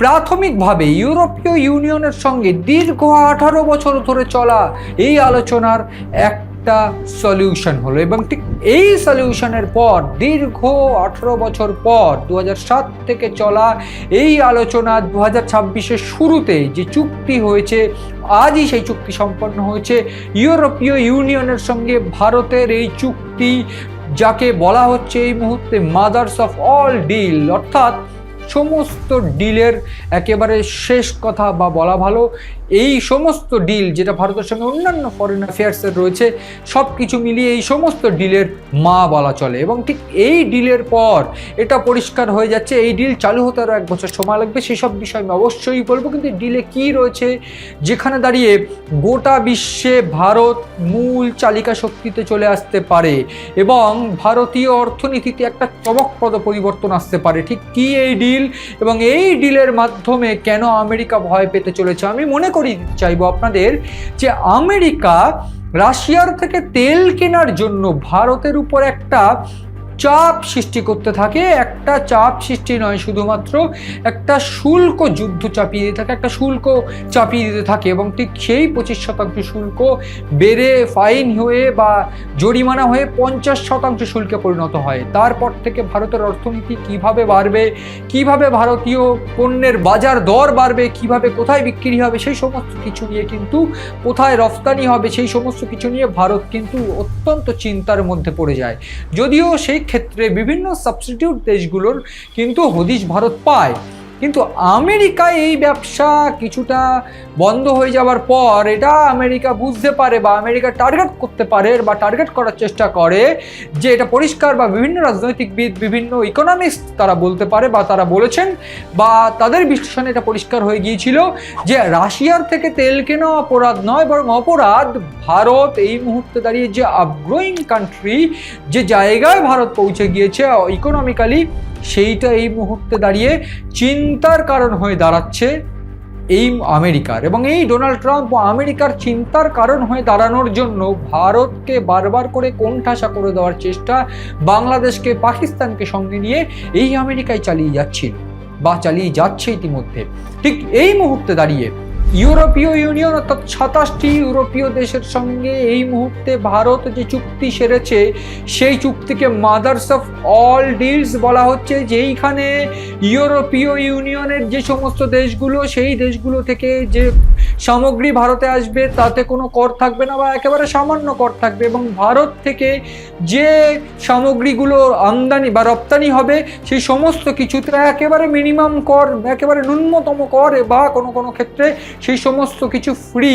প্রাথমিকভাবে ইউরোপীয় ইউনিয়নের সঙ্গে দীর্ঘ 18 বছর ধরে চলা এই আলোচনার একটা সলিউশন হলো, এবং ঠিক এই সলিউশনের পর দীর্ঘ 18 বছর পর 2007 থেকে চলা এই আলোচনা 2026-এর শুরুতে যে চুক্তি হয়েছে, আজই সেই চুক্তি সম্পন্ন হয়েছে ইউরোপীয় ইউনিয়নের সঙ্গে ভারতের। এই চুক্তি যাকে বলা হচ্ছে এই মুহূর্তে মাদার্স অফ অল ডিল, অর্থাৎ সমস্ত ডিলের একেবারে শেষ কথা বা বলা ভালো, এই সমস্ত ডিল যেটা ভারতের সঙ্গে অন্যান্য ফরেন অ্যাফেয়ার্সের রয়েছে সব কিছু মিলিয়ে এই সমস্ত ডিলের মা বলা চলে। এবং ঠিক এই ডিলের পর এটা পরিষ্কার হয়ে যাচ্ছে এই ডিল চালু হতে আরও 1 বছর সময় লাগবে। সেসব বিষয় আমি অবশ্যই বলবো, কিন্তু ডিলে কি রয়েছে যেখানে দাঁড়িয়ে গোটা বিশ্বে ভারত মূল চালিকা শক্তিতে চলে আসতে পারে এবং ভারতীয় অর্থনীতিতে একটা চমকপ্রদ পরিবর্তন আসতে পারে। ঠিক কি এই ডিল এবং এই ডিলের মাধ্যমে কেন আমেরিকা ভয় পেতে চলেছে, আমি মনে করি চাইবো আপনাদের যে আমেরিকা রাশিয়ার থেকে তেল কেনার জন্য ভারতের উপর একটা চাপ সৃষ্টি করতে থাকে। একটা চাপ সৃষ্টি নয়, শুধুমাত্র একটা শুল্ক যুদ্ধ চাপিয়ে দিতে থাকে, একটা শুল্ক চাপিয়ে দিতে থাকে এবং ঠিক সেই 25% শুল্ক বেড়ে ফাইন হয়ে বা জরিমানা হয়ে 50% শুল্কে পরিণত হয়। তারপর থেকে ভারতের অর্থনীতি কিভাবে বাড়বে, কিভাবে ভারতীয় পণ্যের বাজার দর বাড়বে, কিভাবে কোথায় বিক্রি হবে সেই সমস্ত কিছু নিয়ে, কিন্তু কোথায় রফতানি হবে সেই সমস্ত কিছু নিয়ে ভারত কিন্তু অত্যন্ত চিন্তার মধ্যে পড়ে যায়। যদিও সেই ক্ষেত্রে বিভিন্ন সাবস্টিটিউট দেশগুলোর কিন্তু হদিশ ভারত পায়, কিন্তু আমেরিকায় এই ব্যবসা কিছুটা বন্ধ হয়ে যাওয়ার পর এটা আমেরিকা বুঝতে পারে বা আমেরিকা টার্গেট করতে পারে বা টার্গেট করার চেষ্টা করে যে এটা পরিষ্কার, বা বিভিন্ন রাজনৈতিকবিদ, বিভিন্ন ইকোনমিস্ট তারা বলতে পারে বা তারা বলেছেন বা তাদের বিশ্লেষণে এটা পরিষ্কার হয়ে গিয়েছিল যে রাশিয়ার থেকে তেল কেনা অপরাধ নয়, বরং অপরাধ ভারত এই মুহূর্তে দাঁড়িয়ে যে আপগ্রোয়িং কান্ট্রি, যে জায়গায় ভারত পৌঁছে গিয়েছে ইকোনমিক্যালি, সেইটা এই মুহূর্তে দাঁড়িয়ে চিন্তার কারণ হয়ে দাঁড়াচ্ছে এই আমেরিকার। এবং এই ডোনাল্ড ট্রাম্প ও আমেরিকার চিন্তার কারণ হয়ে দাঁড়ানোর জন্য ভারতকে বারবার করে কোণঠাসা করে দেওয়ার চেষ্টা বাংলাদেশকে, পাকিস্তানকে সঙ্গে নিয়ে এই আমেরিকায় চালিয়ে যাচ্ছিল বা চালিয়ে যাচ্ছে ইতিমধ্যে। ঠিক এই মুহূর্তে দাঁড়িয়ে ইউরোপীয় ইউনিয়ন অর্থাৎ 27টি ইউরোপীয় দেশের সঙ্গে এই মুহূর্তে ভারত যে চুক্তি সেরেছে সেই চুক্তিকে মাদার্স অফ অল ডিলস বলা হচ্ছে, যেইখানে ইউরোপীয় ইউনিয়নের যে সমস্ত দেশগুলো, সেই দেশগুলো থেকে যে সামগ্রী ভারতে আসবে তাতে কোনো কর থাকবে না বা একেবারে সামান্য কর থাকবে, এবং ভারত থেকে যে সামগ্রীগুলো আমদানি বা রপ্তানি হবে সেই সমস্ত কিছুতে একেবারে মিনিমাম কর, একেবারে ন্যূনতম কর বা কোনো কোনো ক্ষেত্রে সেই সমস্ত কিছু ফ্রি।